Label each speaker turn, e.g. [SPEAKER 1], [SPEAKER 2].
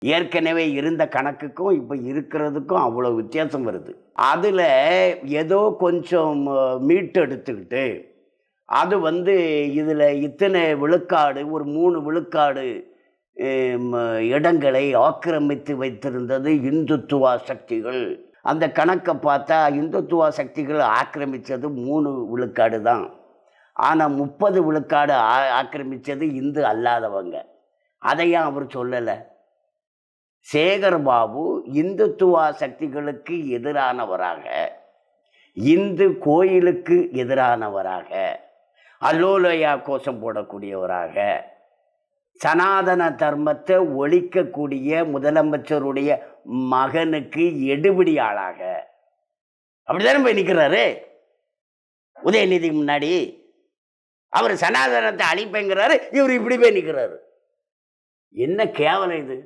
[SPEAKER 1] ஏற்கனவே இருந்த கணக்குக்கும் இப்போ இருக்கிறதுக்கும் அவ்வளோ வித்தியாசம் வருது. அதில் ஏதோ கொஞ்சம் மீட்டெடுத்துக்கிட்டு அது இதில் இத்தனை விழுக்காடு, ஒரு 3 விழுக்காடு இடங்களை ஆக்கிரமித்து வைத்திருந்தது இந்துத்துவா சக்திகள். அந்த கணக்கை பார்த்தா இந்துத்துவா சக்திகள் ஆக்கிரமித்தது 3 விழுக்காடு தான். ஆனால் 30 விழுக்காடு ஆக்கிரமித்தது இந்து அல்லாதவங்க. அதையும் அவர் சொல்லலை. சேகர் பாபு இந்துத்துவா சக்திகளுக்கு எதிரானவராக, இந்து கோயிலுக்கு எதிரானவராக, அல்லோலயா கோஷம் போடக்கூடியவராக, சனாதன தர்மத்தை ஒழிக்கக்கூடிய முதலமைச்சருடைய மகனுக்கு எடுபிடி ஆளாக அப்படித்தானே போய் நிற்கிறாரு உதயநிதி முன்னாடி. அவர் சனாதனத்தை அழிப்பேங்கிறாரு, இவர் இப்படி போய் நிற்கிறாரு. என்ன கேவலம் இது!